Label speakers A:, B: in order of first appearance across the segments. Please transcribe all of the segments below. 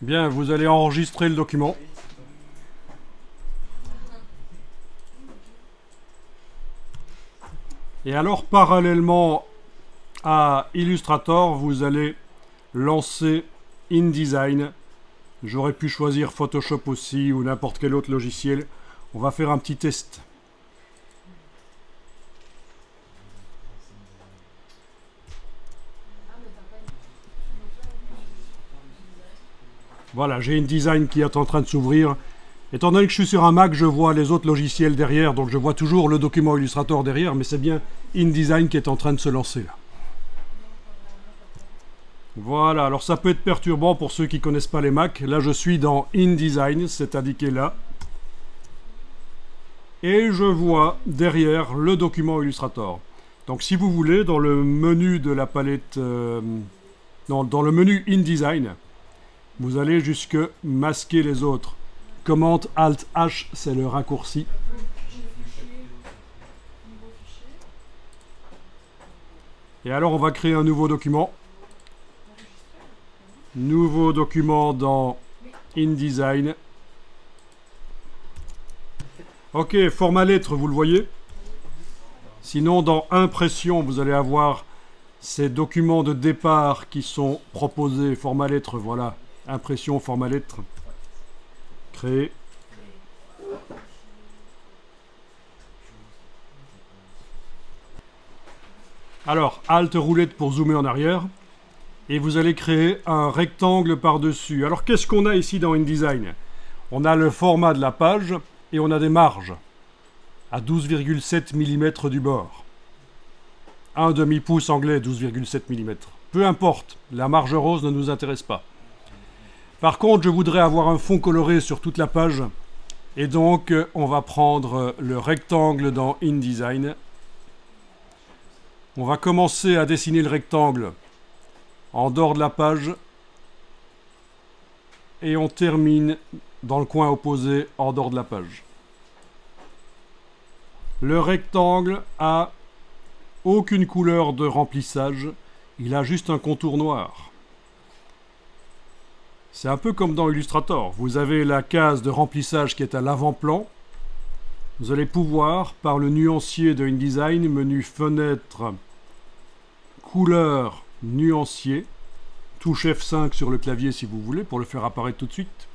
A: Bien, vous allez enregistrer le document. Et alors, parallèlement à Illustrator, vous allez lancer InDesign. J'aurais pu choisir Photoshop aussi ou n'importe quel autre logiciel. On va faire un petit test. Voilà, j'ai InDesign qui est en train de s'ouvrir. Étant donné que je suis sur un Mac, je vois les autres logiciels derrière, donc je vois toujours le document Illustrator derrière, mais c'est bien InDesign qui est en train de se lancer là. Voilà, alors ça peut être perturbant pour ceux qui ne connaissent pas les Mac. Là, je suis dans InDesign, c'est indiqué là. Et je vois derrière le document Illustrator. Donc si vous voulez, dans le menu de la palette... dans le menu InDesign, vous allez jusque masquer les autres. Commande Alt H, c'est le raccourci. Et alors on va créer un nouveau document. Nouveau document dans InDesign. Ok, format lettre, vous le voyez. Sinon, dans Impression, vous allez avoir ces documents de départ qui sont proposés. Format lettre, voilà. Impression, format lettre. Créer. Alors, Alt roulette pour zoomer en arrière. Et vous allez créer un rectangle par-dessus. Alors, qu'est-ce qu'on a ici dans InDesign? On a le format de la page et on a des marges à 12,7 mm du bord. Un demi-pouce anglais, 12,7 mm. Peu importe, la marge rose ne nous intéresse pas. Par contre, je voudrais avoir un fond coloré sur toute la page. Et donc, on va prendre le rectangle dans InDesign. On va commencer à dessiner le rectangle en dehors de la page. Et on termine dans le coin opposé en dehors de la page. Le rectangle a aucune couleur de remplissage. Il a juste un contour noir. C'est un peu comme dans Illustrator. Vous avez la case de remplissage qui est à l'avant-plan. Vous allez pouvoir, par le nuancier de InDesign, menu fenêtre, couleur, nuancier, touche F5 sur le clavier si vous voulez, pour le faire apparaître tout de suite.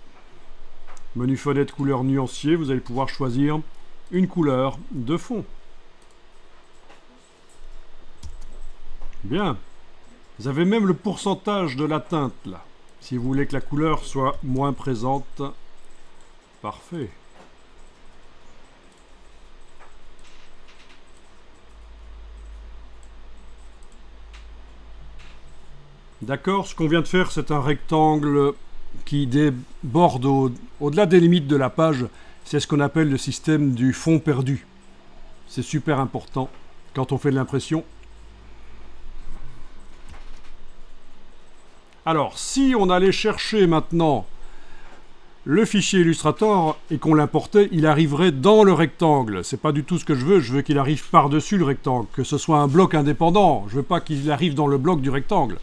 A: Menu fenêtre, couleur, nuancier, vous allez pouvoir choisir une couleur de fond. Bien. Vous avez même le pourcentage de la teinte là. Si vous voulez que la couleur soit moins présente. Parfait. D'accord, ce qu'on vient de faire, c'est un rectangle qui déborde au-delà des limites de la page. C'est ce qu'on appelle le système du fond perdu. C'est super important quand on fait de l'impression. Alors, si on allait chercher maintenant le fichier Illustrator et qu'on l'importait, il arriverait dans le rectangle. C'est pas du tout ce que je veux qu'il arrive par-dessus le rectangle, que ce soit un bloc indépendant. Je veux pas qu'il arrive dans le bloc du rectangle.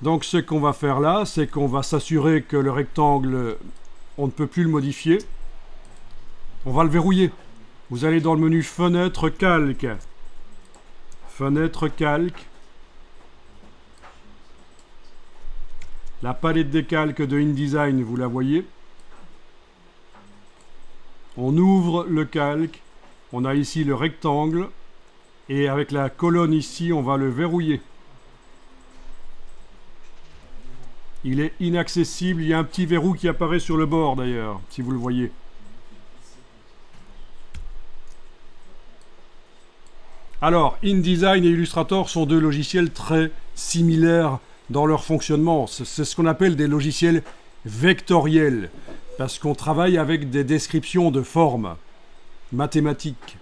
A: Donc ce qu'on va faire là, c'est qu'on va s'assurer que le rectangle, on ne peut plus le modifier. On va le verrouiller. Vous allez dans le menu Fenêtre, Calque. Fenêtre, Calque. La palette des calques de InDesign, vous la voyez. On ouvre le calque. On a ici le rectangle. Et avec la colonne ici, on va le verrouiller. Il est inaccessible. Il y a un petit verrou qui apparaît sur le bord d'ailleurs, si vous le voyez. Alors, InDesign et Illustrator sont deux logiciels très similaires dans leur fonctionnement. C'est ce qu'on appelle des logiciels vectoriels, parce qu'on travaille avec des descriptions de formes mathématiques.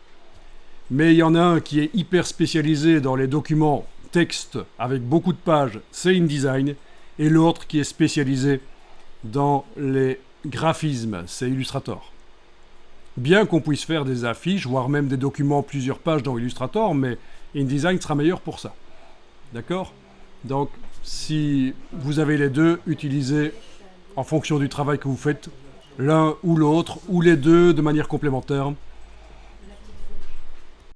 A: Mais il y en a un qui est hyper spécialisé dans les documents texte avec beaucoup de pages, c'est InDesign, et l'autre qui est spécialisé dans les graphismes, c'est Illustrator. Bien qu'on puisse faire des affiches, voire même des documents plusieurs pages dans Illustrator, mais InDesign sera meilleur pour ça. D'accord ? Donc, si vous avez les deux, utilisez en fonction du travail que vous faites, l'un ou l'autre, ou les deux de manière complémentaire.